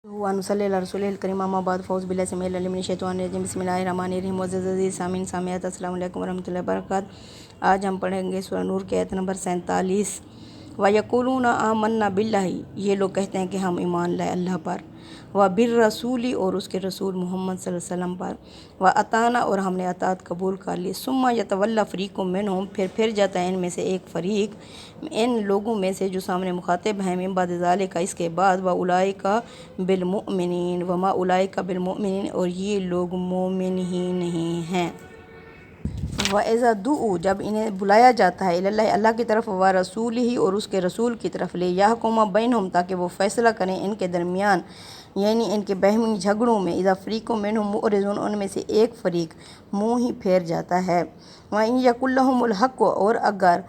ونصلی علی رسول الکریم اما بعد فاعوذ باللہ السمیع العلیم من الشیطان الرجیم بسم اللہ الرحمن الرحیم معزز عزیز سامعین سامعات السلام علیکم ورحمۃ اللہ وبرکاتہ۔ آج ہم پڑھیں گے سورہ نور کی آیت نمبر 47۔ وَيَقُولُونَ آمَنَّا بِاللَّهِ، یہ لوگ کہتے ہیں کہ ہم ایمان لائے اللہ پر، وَبِالرَّسُولِ اور اس کے رسول محمد صلی اللہ علیہ وسلم پر، وَأَطَعْنَا اور ہم نے اطاعت قبول کر لی، ثُمَّ يَتَوَلَّىٰ فَرِيقٌ مِّنْهُمْ پھر جاتا ہے ان میں سے ایک فریق، ان لوگوں میں سے جو سامنے مخاطب ہیں، من بعد ذالک اس کے بعد، وَأُولَٰئِکَ بِالْمُؤْمِنِينَ وَمَا أُولَٰئِکَ بِالْمُؤْمِنِينَ اور یہ لوگ مومن ہی نہیں ہیں۔ وَإِذَا دُعُوا جب انہیں بلایا جاتا ہے، الی اللہ کی طرف، وَرَسُولِهِ اور اس کے رسول کی طرف، لِيَحْكُمَ بَيْنَهُمْ تاکہ وہ فیصلہ کریں ان کے درمیان، یعنی ان کے باہمی جھگڑوں میں، اذا فریق منہم معرضون ان میں سے ایک فریق منہ ہی پھیر جاتا ہے، وَإِن یکن لہم الحق اور اگر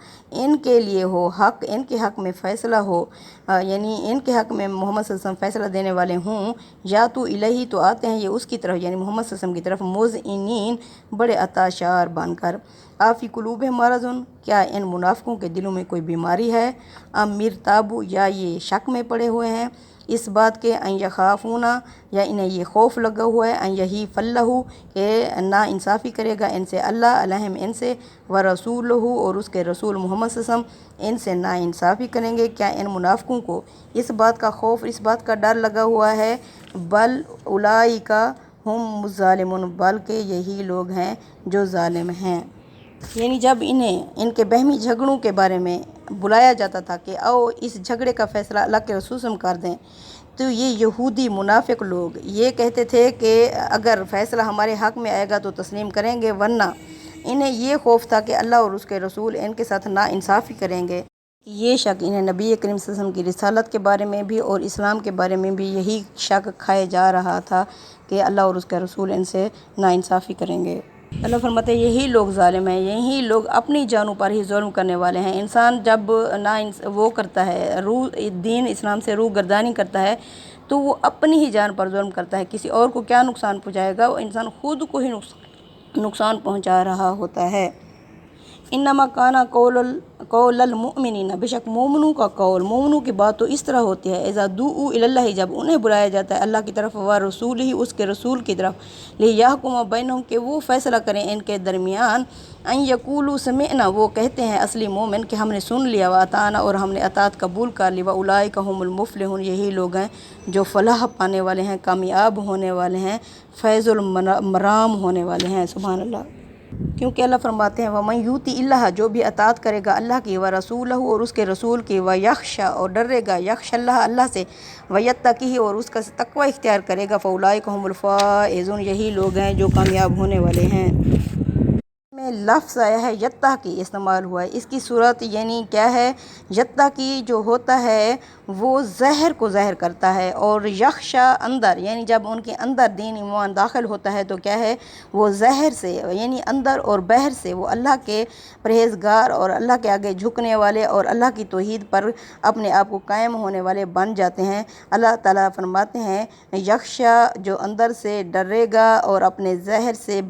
ان کے لیے ہو حق، ان کے حق میں فیصلہ ہو، یعنی ان کے حق میں محمد صلی اللہ علیہ وسلم فیصلہ دینے والے ہوں، یا تو الہی تو آتے ہیں یہ اس کی طرف، یعنی محمد صلی اللہ علیہ وسلم کی طرف، مذعنین بڑے عطا شار بن کر، آفی قلوبہم مرض کیا ان منافقوں کے دلوں میں کوئی بیماری ہے، ام مرتابوا یا یہ شک میں پڑے ہوئے ہیں اس بات کے، ان یخافون یا انہیں یہ خوف لگا ہوا ہے، ان یحیف اللہ کہ نا انصافی کرے گا ان سے اللہ، علیہم ان سے، ورسولہ اور اس کے رسول محمد صلی اللہ علیہ وسلم ان سے نا انصافی کریں گے، کیا ان منافقوں کو اس بات کا خوف، اس بات کا ڈر لگا ہوا ہے، بل اولئک ہم الظالمون بلکہ یہی لوگ ہیں جو ظالم ہیں۔ یعنی جب انہیں ان کے باہمی جھگڑوں کے بارے میں بلایا جاتا تھا کہ آؤ اس جھگڑے کا فیصلہ اللہ کے رسول سے کر دیں، تو یہ یہودی منافق لوگ یہ کہتے تھے کہ اگر فیصلہ ہمارے حق میں آئے گا تو تسلیم کریں گے، ورنہ انہیں یہ خوف تھا کہ اللہ اور اس کے رسول ان کے ساتھ نا انصافی کریں گے۔ یہ شک انہیں نبی کریم صلی اللہ علیہ وسلم کی رسالت کے بارے میں بھی اور اسلام کے بارے میں بھی یہی شک کھائے جا رہا تھا کہ اللہ اور اس کے رسول ان سے نا انصافی کریں گے۔ اللہ فرماتے ہیں یہی لوگ ظالم ہیں، یہی لوگ اپنی جانوں پر ہی ظلم کرنے والے ہیں۔ انسان جب وہ کرتا ہے دین اسلام سے روح گردانی کرتا ہے تو وہ اپنی ہی جان پر ظلم کرتا ہے، کسی اور کو کیا نقصان پہنچائے گا، وہ انسان خود کو ہی نقصان پہنچا رہا ہوتا ہے۔ انما کان قول المؤمنین بے شک مومنوں کا قول، مومنوں کی بات تو اس طرح ہوتی ہے، اذا دعوا الی اللہ جب انہیں بلایا جاتا ہے اللہ کی طرف، ورسولہ اس کے رسول کی طرف، لیحکم بینہم کہ وہ فیصلہ کریں ان کے درمیان، ان یقولوا سمعنا وہ کہتے ہیں اصلی مومن کہ ہم نے سن لیا، واطعنا اور ہم نے اطاعت قبول کر لی، واولئک هم المفلحون یہی لوگ ہیں جو فلاح پانے والے ہیں، کامیاب ہونے والے ہیں، فیض المرام ہونے والے ہیں۔ سبحان اللہ۔ کیونکہ اللہ فرماتے ہیں وَمَن یُؤْتِ اللَّهَ جو بھی اطاعت کرے گا اللہ کی، وَرَسُولَهُ اور اس کے رسول کی، وَیَخْشَىٰ اور ڈرے گا، یخشى اللہ اللہ سے، وَیَتَّقِهِ اور اس کا تقوی اختیار کرے گا، فَأُولَٰئِکَ هُمُ الْفَائِزُونَ یہی لوگ ہیں جو کامیاب ہونے والے ہیں۔ میں لفظ آیا ہے یتقی استعمال ہوا ہے، اس کی صورت یعنی کیا ہے، یتقی جو ہوتا ہے وہ زہر کو ظاہر کرتا ہے، اور یخشا اندر، یعنی جب ان کے اندر دین ایمان داخل ہوتا ہے تو کیا ہے وہ زہر سے، یعنی اندر اور باہر سے وہ اللہ کے پرہیزگار اور اللہ کے آگے جھکنے والے اور اللہ کی توحید پر اپنے آپ کو قائم ہونے والے بن جاتے ہیں۔ اللہ تعالیٰ فرماتے ہیں یخشا جو اندر سے ڈرے گا اور اپنے زہر سے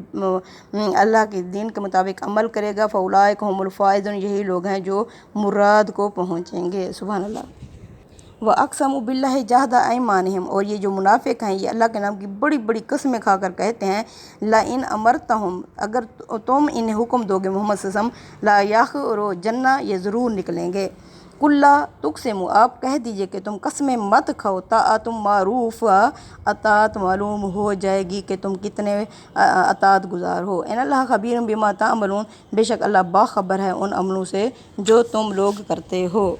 اللہ کے دین کے مطابق عمل کرے گا، فَأُولَٰئِکَ هُمُ الْفَائِزُونَ یہی لوگ ہیں جو مراد کو پہنچیں گے۔ سبحان اللہ۔ وَأَقْسَمُوا بِاللَّهِ جَهْدَ أَيْمَانِهِمْ اور یہ جو منافق ہیں یہ اللہ کے نام کی بڑی بڑی قسمیں کھا کر کہتے ہیں، لَإِنْ أَمَرْتَهُمْ اگر تم انہیں حکم دو گے محمد صلی اللہ علیہ وسلم، لَا يَخْرُجُنَّ یہ ضرور نکلیں گے، قُل لَا تُقْسِمُوا آپ کہہ دیجئے کہ تم قسمیں مت کھاؤ، طاعتم معروف اطاعت معلوم ہو جائے گی کہ تم کتنے اطاعت گزار ہو، ان اللہ خبیر بما تعملون بے شک اللہ باخبر ہے ان عملوں سے جو تم لوگ کرتے ہو۔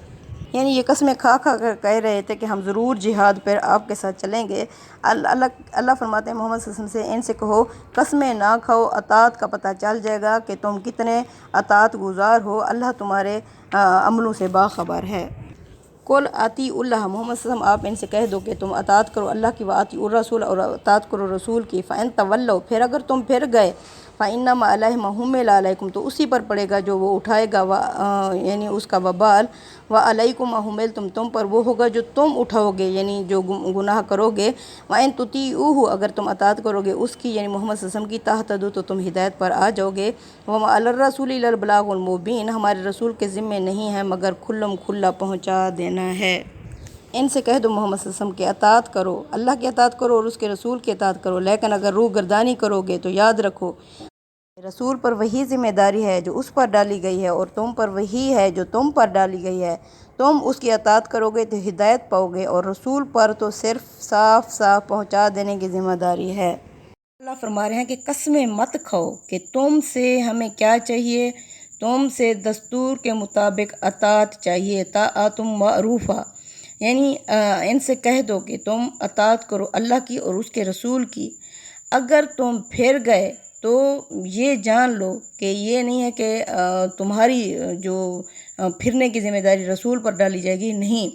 یعنی یہ قسمیں کھا کھا کر کہہ رہے تھے کہ ہم ضرور جہاد پر آپ کے ساتھ چلیں گے۔ اللہ فرماتے ہیں محمد صلی اللہ علیہ وسلم سے ان سے کہو قسمیں نہ کھاؤ، اطاعت کا پتہ چل جائے گا کہ تم کتنے اطاعت گزار ہو، اللہ تمہارے عملوں سے باخبر ہے۔ قل اطیعوا اللہ محمد صلی اللہ علیہ وسلم آپ ان سے کہہ دو کہ تم اطاعت کرو اللہ کی، واطیعوا الرسول اور اطاعت کرو رسول کی، فإن تولوا پھر اگر تم پھر گئے، فإنما علیہ ما حمل علیکم تو اسی پر پڑے گا جو وہ اٹھائے گا، یعنی اس کا وبال، وعلیکم ما حملتم تم پر وہ ہوگا جو تم اٹھاؤ گے، یعنی جو گناہ کرو گے، وإن تطیعوہ اگر تم اطاعت کرو گے اس کی یعنی محمد صلی اللہ علیہ وسلم کی، تہتدوا تو تم ہدایت پر آ جاؤ گے، وما علی الرسول الا البلاغ المبین ہمارے رسول کے ذمے نہیں ہے مگر کھلم کھلا پہنچا دینا ہے۔ ان سے کہہ دو محمد صلی اللہ علیہ وسلم کی اطاعت کرو، اللہ کی اطاعت کرو اور اس کے رسول کی اطاعت کرو، لیکن اگر روح گردانی کرو گے تو یاد رکھو رسول پر وہی ذمہ داری ہے جو اس پر ڈالی گئی ہے، اور تم پر وہی ہے جو تم پر ڈالی گئی ہے۔ تم اس کی اطاعت کرو گے تو ہدایت پاؤ گے، اور رسول پر تو صرف صاف صاف پہنچا دینے کی ذمہ داری ہے۔ اللہ فرما رہے ہیں کہ قسمیں مت کھاؤ کہ تم سے ہمیں کیا چاہیے، تم سے دستور کے مطابق اطاعت چاہیے، طاعتم معروفہ، یعنی ان سے کہہ دو کہ تم اطاعت کرو اللہ کی اور اس کے رسول کی۔ اگر تم پھر گئے تو یہ جان لو کہ یہ نہیں ہے کہ تمہاری جو پھرنے کی ذمہ داری رسول پر ڈالی جائے گی، نہیں،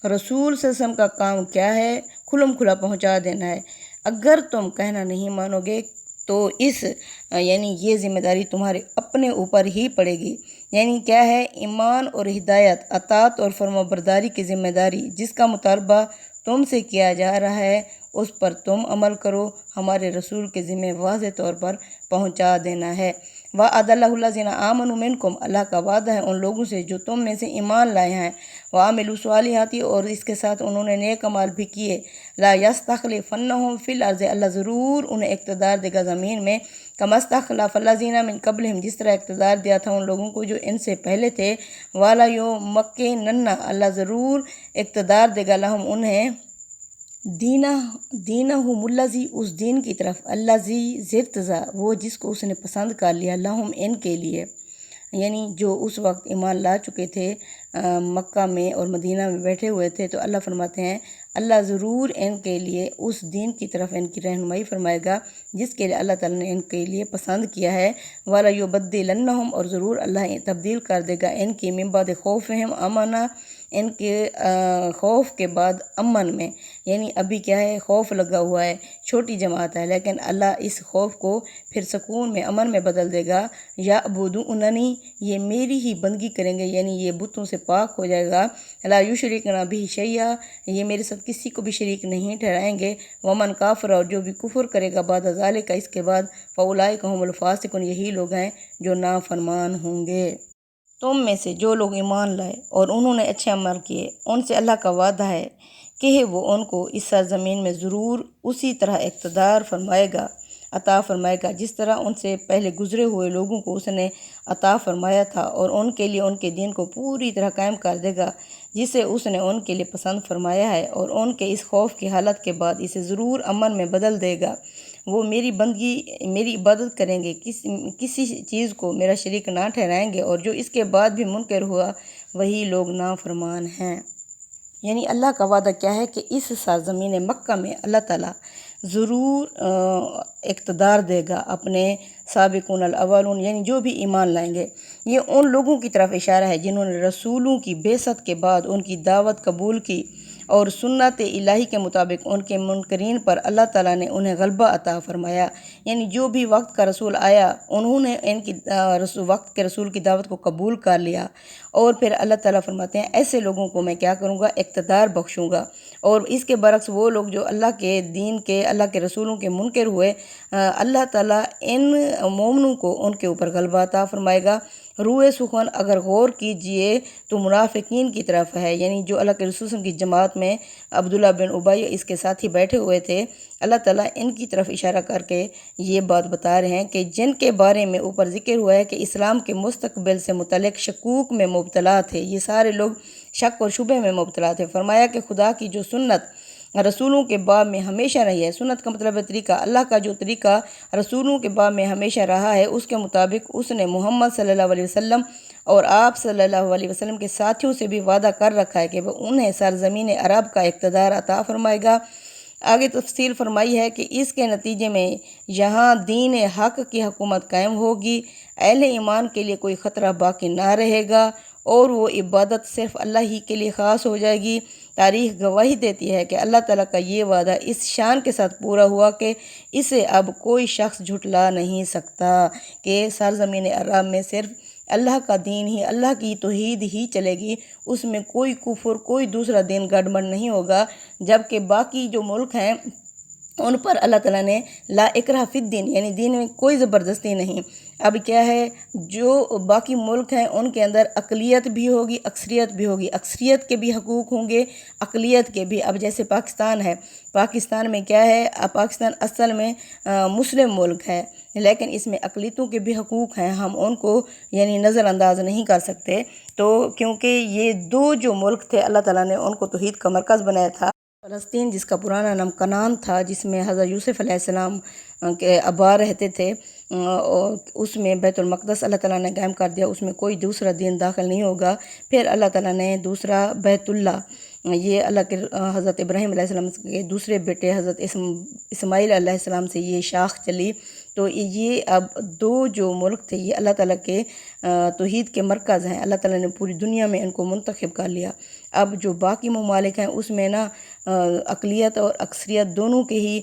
رسول صلی اللہ علیہ وسلم کا کام کیا ہے، کھلم کھلا پہنچا دینا ہے۔ اگر تم کہنا نہیں مانو گے تو یعنی یہ ذمہ داری تمہارے اپنے اوپر ہی پڑے گی۔ یعنی کیا ہے، ایمان اور ہدایت، اطاعت اور فرمانبرداری کی ذمہ داری جس کا مطالبہ تم سے کیا جا رہا ہے اس پر تم عمل کرو، ہمارے رسول کے ذمہ واضح طور پر پہنچا دینا ہے۔ وعد اللہ الذین آمنوا منکم، اللہ کا وعدہ ہے ان لوگوں سے جو تم میں سے ایمان لائے ہیں، وعملوا الصالحات، اور اس کے ساتھ انہوں نے نیک اعمال بھی کیے، لا یستخلفنہم فی الارض، اللہ ضرور انہیں اقتدار دے گا زمین میں، کما استخلف الذین من قبلہم، جس طرح اقتدار دیا تھا ان لوگوں کو جو ان سے پہلے تھے، والا یمکنن، اللہ ضرور اقتدار دے گا لہم انہیں، دینہم الذی، اس دین کی طرف، الذی ارتضی، وہ جس کو اس نے پسند کر لیا، لہم ان کے لیے، یعنی جو اس وقت ایمان لا چکے تھے، مکہ میں اور مدینہ میں بیٹھے ہوئے تھے، تو اللہ فرماتے ہیں اللہ ضرور ان کے لیے اس دین کی طرف ان کی رہنمائی فرمائے گا جس کے لیے اللہ تعالیٰ نے ان کے لیے پسند کیا ہے، وَلَا يُبَدِّلَنَّهُمْ، اور ضرور اللہ تبدیل کر دے گا ان کی، من بعد خوفہم امنا، ان کے خوف کے بعد امن میں، یعنی ابھی کیا ہے، خوف لگا ہوا ہے، چھوٹی جماعت ہے، لیکن اللہ اس خوف کو پھر سکون میں، امن میں بدل دے گا۔ یعبدوننی، یہ میری ہی بندگی کریں گے، یعنی یہ بتوں سے پاک ہو جائے گا، لا یشرکن بہ شیئا، یہ میرے ساتھ کسی کو بھی شریک نہیں ٹھہرائیں گے، ومن کافر، اور جو بھی کفر کرے گا بعد ذالک، اس کے بعد، فاولئک هم الفاسقون، یہی لوگ ہیں جو نافرمان ہوں گے۔ تم میں سے جو لوگ ایمان لائے اور انہوں نے اچھے عمل کیے، ان سے اللہ کا وعدہ ہے کہ وہ ان کو اس سرزمین میں ضرور اسی طرح اقتدار فرمائے گا، عطا فرمائے گا جس طرح ان سے پہلے گزرے ہوئے لوگوں کو اس نے عطا فرمایا تھا، اور ان کے لیے ان کے دین کو پوری طرح قائم کر دے گا جسے اس نے ان کے لیے پسند فرمایا ہے، اور ان کے اس خوف کی حالت کے بعد اسے ضرور امن میں بدل دے گا۔ وہ میری بندگی، میری عبادت کریں گے، کسی چیز کو میرا شریک نہ ٹھہرائیں گے، اور جو اس کے بعد بھی منکر ہوا وہی لوگ نافرمان ہیں۔ یعنی اللہ کا وعدہ کیا ہے کہ اس سرزمین مکہ میں اللہ تعالیٰ ضرور اقتدار دے گا اپنے سابقون الاولون، یعنی جو بھی ایمان لائیں گے۔ یہ ان لوگوں کی طرف اشارہ ہے جنہوں نے رسولوں کی بعثت کے بعد ان کی دعوت قبول کی، اور سنت الہی کے مطابق ان کے منکرین پر اللہ تعالیٰ نے انہیں غلبہ عطا فرمایا، یعنی جو بھی وقت کا رسول آیا انہوں نے ان کی وقت کے رسول کی دعوت کو قبول کر لیا، اور پھر اللہ تعالیٰ فرماتے ہیں ایسے لوگوں کو میں کیا کروں گا، اقتدار بخشوں گا، اور اس کے برعکس وہ لوگ جو اللہ کے دین کے، اللہ کے رسولوں کے منکر ہوئے، اللہ تعالیٰ ان مومنوں کو ان کے اوپر غلبہ عطا فرمائے گا۔ روئے سخن اگر غور کیجئے تو منافقین کی طرف ہے، یعنی جو اللہ کے رسول کی جماعت میں عبداللہ بن ابی اس کے ساتھی بیٹھے ہوئے تھے، اللہ تعالیٰ ان کی طرف اشارہ کر کے یہ بات بتا رہے ہیں کہ جن کے بارے میں اوپر ذکر ہوا ہے کہ اسلام کے مستقبل سے متعلق شکوک میں مبتلا تھے، یہ سارے لوگ شک اور شبہ میں مبتلا تھے، فرمایا کہ خدا کی جو سنت رسولوں کے باب میں ہمیشہ رہی ہے، سنت کا مطلب ہے طریقہ، اللہ کا جو طریقہ رسولوں کے باب میں ہمیشہ رہا ہے، اس کے مطابق اس نے محمد صلی اللہ علیہ وسلم اور آپ صلی اللہ علیہ وسلم کے ساتھیوں سے بھی وعدہ کر رکھا ہے کہ وہ انہیں سرزمین عرب کا اقتدار عطا فرمائے گا۔ آگے تفصیل فرمائی ہے کہ اس کے نتیجے میں یہاں دین حق کی حکومت قائم ہوگی، اہل ایمان کے لیے کوئی خطرہ باقی نہ رہے گا، اور وہ عبادت صرف اللہ ہی کے لیے خاص ہو جائے گی۔ تاریخ گواہی دیتی ہے کہ اللہ تعالیٰ کا یہ وعدہ اس شان کے ساتھ پورا ہوا کہ اسے اب کوئی شخص جھٹلا نہیں سکتا، کہ سرزمین عرب میں صرف اللہ کا دین ہی، اللہ کی توحید ہی چلے گی، اس میں کوئی کفر، کوئی دوسرا دین گڑبڑ نہیں ہوگا، جبکہ باقی جو ملک ہیں ان پر اللہ تعالیٰ نے لا اکراہ فی الدین، یعنی دین میں کوئی زبردستی نہیں، اب کیا ہے، جو باقی ملک ہیں ان کے اندر اقلیت بھی ہوگی، اکثریت بھی ہوگی، اکثریت کے بھی حقوق ہوں گے، اقلیت کے بھی۔ اب جیسے پاکستان ہے، پاکستان میں کیا ہے، پاکستان اصل میں مسلم ملک ہے، لیکن اس میں اقلیتوں کے بھی حقوق ہیں، ہم ان کو یعنی نظر انداز نہیں کر سکتے۔ تو کیونکہ یہ دو جو ملک تھے، اللہ تعالیٰ نے ان کو توحید کا مرکز بنایا تھا۔ فلسطین جس کا پرانا نام کنعان تھا، جس میں حضرت یوسف علیہ السلام کے آبا رہتے تھے، اس میں بیت المقدس اللہ تعالیٰ نے قائم کر دیا، اس میں کوئی دوسرا دین داخل نہیں ہوگا۔ پھر اللہ تعالیٰ نے دوسرا بیت اللہ، یہ اللہ کے حضرت ابراہیم علیہ السلام کے دوسرے بیٹے حضرت اسماعیل علیہ السلام سے یہ شاخ چلی۔ تو یہ اب دو جو ملک تھے، یہ اللہ تعالیٰ کے توحید کے مرکز ہیں، اللہ تعالیٰ نے پوری دنیا میں ان کو منتخب کر لیا۔ اب جو باقی ممالک ہیں اس میں نا اقلیت اور اکثریت دونوں کے ہی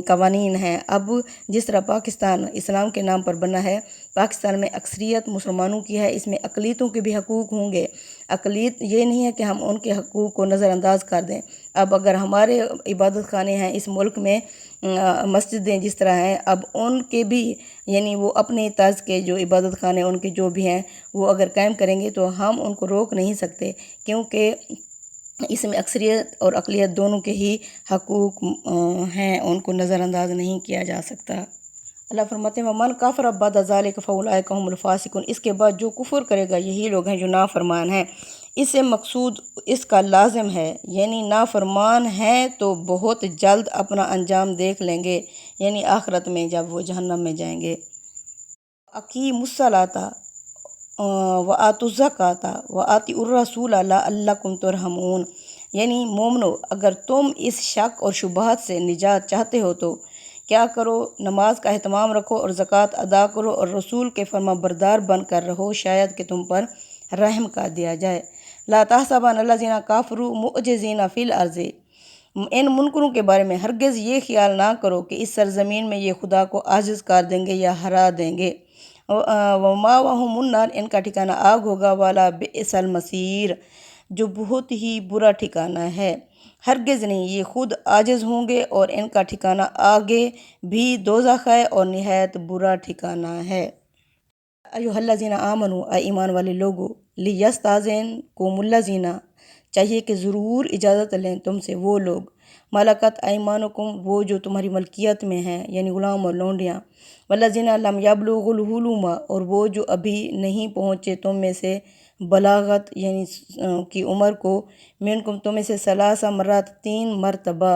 قوانین ہیں۔ اب جس طرح پاکستان اسلام کے نام پر بنا ہے، پاکستان میں اکثریت مسلمانوں کی ہے، اس میں اقلیتوں کے بھی حقوق ہوں گے۔ اقلیت یہ نہیں ہے کہ ہم ان کے حقوق کو نظر انداز کر دیں۔ اب اگر ہمارے عبادت خانے ہیں اس ملک میں، مسجدیں جس طرح ہیں، اب ان کے بھی یعنی وہ اپنے طرز کے جو عبادت خانے ان کے جو بھی ہیں وہ اگر قائم کریں گے تو ہم ان کو روک نہیں سکتے، کیونکہ اس میں اکثریت اور اقلیت دونوں کے ہی حقوق ہیں، ان کو نظر انداز نہیں کیا جا سکتا۔ اللہ فرماتے ہیں وَمَنْ كَفَرَ بَعْدَ ذَلِكَ فَأُولَٰئِكَ هُمُ الْفَاسِقُونَ، اس کے بعد جو کفر کرے گا یہی لوگ ہیں جو نافرمان ہیں۔ اس سے مقصود اس کا لازم ہے، یعنی نافرمان ہیں تو بہت جلد اپنا انجام دیکھ لیں گے، یعنی آخرت میں جب وہ جہنم میں جائیں گے۔ اقیموا الصلاۃ وآتوا الزکوٰۃ وآطیعوا الرسول لعلکم ترحمون، یعنی مومنو اگر تم اس شک اور شبہات سے نجات چاہتے ہو تو کیا کرو، نماز کا اہتمام رکھو اور زکوٰۃ ادا کرو اور رسول کے فرما بردار بن کر رہو، شاید کہ تم پر رحم کر دیا جائے۔ لا تحسبن الذین کفروا معجزین فی الارض، ان منکروں کے بارے میں ہرگز یہ خیال نہ کرو کہ اس سرزمین میں یہ خدا کو عاجز کر دیں گے یا ہرا دیں گے۔ ومأواہم النار، ان کا ٹھکانہ آگ ہوگا، والا بئس المصیر، جو بہت ہی برا ٹھکانہ ہے۔ ہرگز نہیں یہ خود عاجز ہوں گے اور ان کا ٹھکانہ آگے بھی دوزخ ہے اور نہایت برا ٹھکانہ ہے۔ ایھا الذین آمنوا، اے ایمان والے لوگو، لیستأذنکم الذین، چاہیے کہ ضرور اجازت لیں تم سے وہ لوگ، ملکت ایمانکم، وہ جو تمہاری ملکیت میں ہیں، یعنی غلام اور لونڈیاں، والذین لم یبلغوا الحلم، اور وہ جو ابھی نہیں پہنچے تم میں سے بلاغت یعنی کی عمر کو، منکم تم میں سے ثلاث مرات، 3 مرتبہ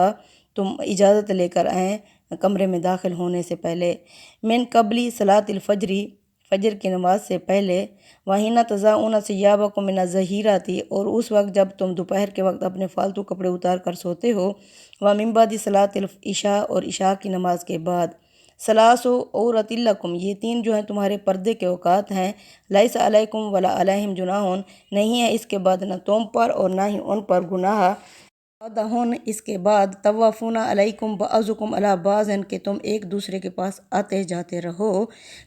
تم اجازت لے کر آئیں کمرے میں داخل ہونے سے پہلے، من قبل صلاۃ الفجر، فجر کی نماز سے پہلے، وحین تضعون ثیابکم من الظہیرۃ، اور اس وقت جب تم دوپہر کے وقت اپنے فالتو کپڑے اتار کر سوتے ہو، ومن بعد صلاۃ العشاء، اور عشاء کی نماز کے بعد، ثلاث عورۃ لکم، یہ 3 جو ہیں تمہارے پردے کے اوقات ہیں، لیس علیکم ولا علیہم جناح، نہیں ہے اس کے بعد نہ تم پر اور نہ ہی ان پر گناہ، بعدہن، اس کے بعد، طوافون علیکم بعضکم علی بعض، کہ تم ایک دوسرے کے پاس آتے جاتے رہو،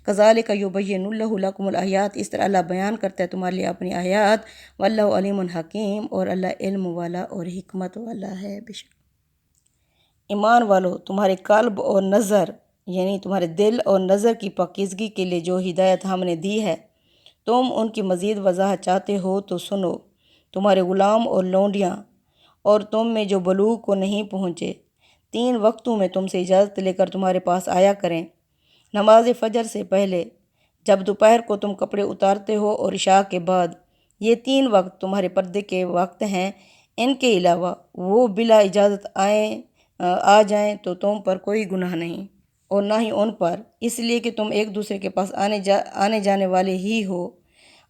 کذالک یبین اللہ لکم الآیات، اس طرح اللہ بیان کرتا ہے تمہارے لیے اپنی آیات، واللہ علیم حکیم، اور اللہ علم والا اور حکمت والا ہے۔ بے شک ایمان والو، تمہارے قلب اور نظر یعنی تمہارے دل اور نظر کی پاکیزگی کے لیے جو ہدایت ہم نے دی ہے، تم ان کی مزید وضاحت چاہتے ہو تو سنو، تمہارے غلام اور لونڈیاں اور تم میں جو بلوغ کو نہیں پہنچے، 3 وقتوں میں تم سے اجازت لے کر تمہارے پاس آیا کریں، نماز فجر سے پہلے، جب دوپہر کو تم کپڑے اتارتے ہو، اور عشاء کے بعد، یہ 3 وقت تمہارے پردے کے وقت ہیں، ان کے علاوہ وہ بلا اجازت آ جائیں تو تم پر کوئی گناہ نہیں اور نہ ہی ان پر، اس لیے کہ تم ایک دوسرے کے پاس آنے جانے والے ہی ہو۔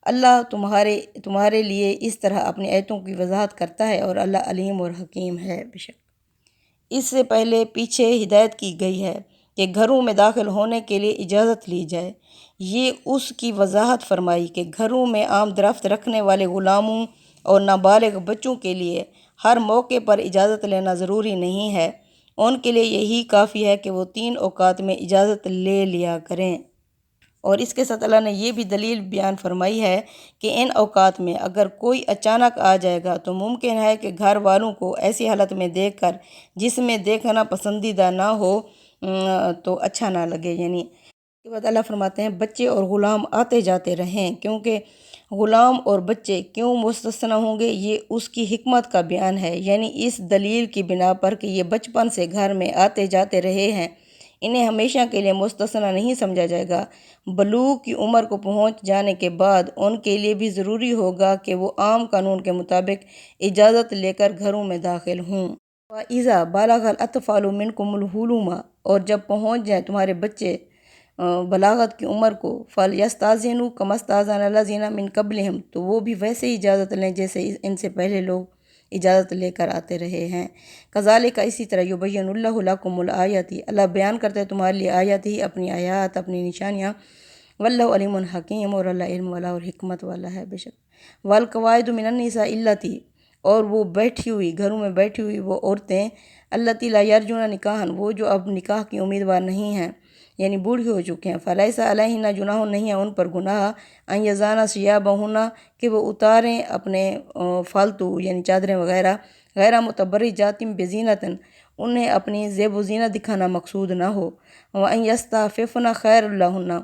اللہ تمہارے لیے اس طرح اپنی آیتوں کی وضاحت کرتا ہے، اور اللہ علیم اور حکیم ہے۔ بے شک اس سے پہلے پیچھے ہدایت کی گئی ہے کہ گھروں میں داخل ہونے کے لیے اجازت لی جائے، یہ اس کی وضاحت فرمائی کہ گھروں میں عام درفت رکھنے والے غلاموں اور نابالغ بچوں کے لیے ہر موقع پر اجازت لینا ضروری نہیں ہے، ان کے لیے یہی کافی ہے کہ وہ 3 اوقات میں اجازت لے لیا کریں۔ اور اس کے ساتھ اللہ نے یہ بھی دلیل بیان فرمائی ہے کہ ان اوقات میں اگر کوئی اچانک آ جائے گا تو ممکن ہے کہ گھر والوں کو ایسی حالت میں دیکھ کر جس میں دیکھنا پسندیدہ نہ ہو تو اچھا نہ لگے، یعنی کے بعد اللہ فرماتے ہیں بچے اور غلام آتے جاتے رہیں، کیونکہ غلام اور بچے کیوں مستثنی ہوں گے، یہ اس کی حکمت کا بیان ہے، یعنی اس دلیل کی بنا پر کہ یہ بچپن سے گھر میں آتے جاتے رہے ہیں، انہیں ہمیشہ کے لیے مستثنی نہیں سمجھا جائے گا۔ بلوغ کی عمر کو پہنچ جانے کے بعد ان کے لیے بھی ضروری ہوگا کہ وہ عام قانون کے مطابق اجازت لے کر گھروں میں داخل ہوں۔ وَإِذَا بَلَغَ الْأَطْفَالُ مِنْكُمُ الْحُلُومَ، اور جب پہنچ جائیں تمہارے بچے بلاغت کی عمر کو، فَلْيَسْتَأْذِنُوا كَمَا اسْتَأْذَنَ الَّذِينَ مِنْ قَبْلِهِمْ، تو وہ بھی ویسے ہی اجازت لیں جیسے ان سے پہلے لوگ اجازت لے کر آتے رہے ہیں۔ كَذَلِكَ، اسی طرح يُبَيِّنُ اللَّهُ لَكُمُ الْآيَاتِ، اللہ بیان کرتا ہے تمہارے لیے آیات ہی، اپنی آیات، اپنی نشانیاں۔ وَاللَّهُ عَلِيمٌ حَكِيمٌ، اور اللہ علم والا اور حکمت والا ہے بے شک۔ وَالْقَوَاعِدُ مِنَ النِّسَاءِ اللَّاتِي، اور وہ بیٹھی ہوئی گھروں میں بیٹھی ہوئی وہ عورتیں، اللَّاتِي لَا يَرْجُونَ نِكَاحًا، وہ جو اب نکاح کی امیدوار نہیں ہیں، یعنی بوڑھی ہو چکے ہیں، فَلَيْسَ عَلَيْهِنَّ جُنَاحٌ، نہیں ہے ان پر گناہ، أَن يَضَعْنَ ثِيَابَهُنَّ، کہ وہ اتاریں اپنے فالتو یعنی چادریں وغیرہ، غیر متبرجات بزینۃ، انہیں اپنی زیب و زینت دکھانا مقصود نہ ہو، وَأَن يَسْتَعْفِفْنَ خَيْرٌ لَهُنَّ،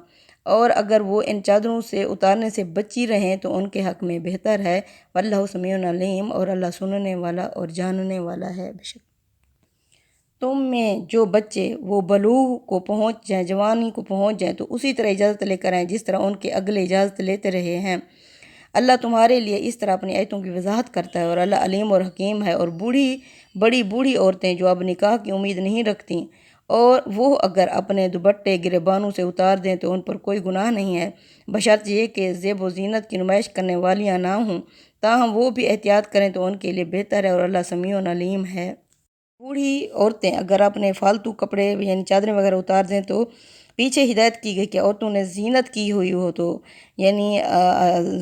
اور اگر وہ ان چادروں سے اتارنے سے بچی رہیں تو ان کے حق میں بہتر ہے، وَاللَّهُ سَمِيعٌ عَلِيمٌ، اور اللہ سننے والا اور جاننے والا ہے بے شک۔ تم میں جو بچے وہ بلوغ کو پہنچ جائیں، جوانی کو پہنچ جائیں، تو اسی طرح اجازت لے کر آئیں جس طرح ان کے اگلے اجازت لیتے رہے ہیں۔ اللہ تمہارے لیے اس طرح اپنی آیتوں کی وضاحت کرتا ہے، اور اللہ علیم اور حکیم ہے۔ اور بڑی بوڑھی عورتیں جو اب نکاح کی امید نہیں رکھتیں، اور وہ اگر اپنے دوپٹے گریبانوں سے اتار دیں تو ان پر کوئی گناہ نہیں ہے، بشرط یہ کہ زیب و زینت کی نمائش کرنے والیاں نہ ہوں، تاہم وہ بھی احتیاط کریں تو ان کے لیے بہتر ہے، اور اللہ سمیع علیم ہے۔ بوڑھی عورتیں اگر اپنے فالتو کپڑے یعنی چادریں وغیرہ اتار دیں تو پیچھے ہدایت کی گئی کہ عورتوں نے زینت کی ہوئی ہو تو یعنی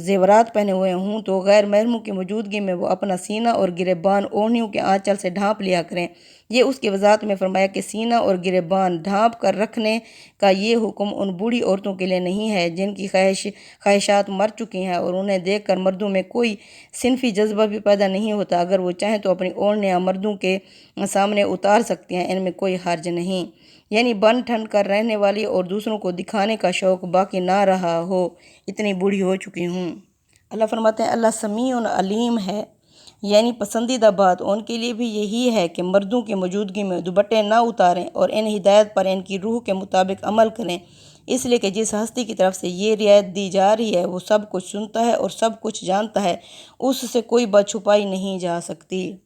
زیورات پہنے ہوئے ہوں تو غیر محرموں کی موجودگی میں وہ اپنا سینہ اور گریبان اوڑھنیوں کے آنچل سے ڈھانپ لیا کریں۔ یہ اس کی وضاحت میں فرمایا کہ سینہ اور گریبان ڈھانپ کر رکھنے کا یہ حکم ان بوڑھی عورتوں کے لیے نہیں ہے جن کی خواہشات مر چکی ہیں اور انہیں دیکھ کر مردوں میں کوئی صنفی جذبہ بھی پیدا نہیں ہوتا، اگر وہ چاہیں تو اپنی اوڑھنیاں مردوں کے سامنے اتار سکتی ہیں، ان میں کوئی حرج نہیں، یعنی بن ٹھن کر رہنے والی اور دوسروں کو دکھانے کا شوق باقی نہ رہا ہو، اتنی بوڑھی ہو چکی ہوں۔ اللہ فرماتے ہیں اللہ سمیع علیم ہے، یعنی پسندیدہ بات ان کے لیے بھی یہی ہے کہ مردوں کی موجودگی میں دوپٹے نہ اتاریں اور ان ہدایت پر ان کی روح کے مطابق عمل کریں، اس لیے کہ جس ہستی کی طرف سے یہ رعایت دی جا رہی ہے وہ سب کچھ سنتا ہے اور سب کچھ جانتا ہے، اس سے کوئی بات چھپائی نہیں جا سکتی۔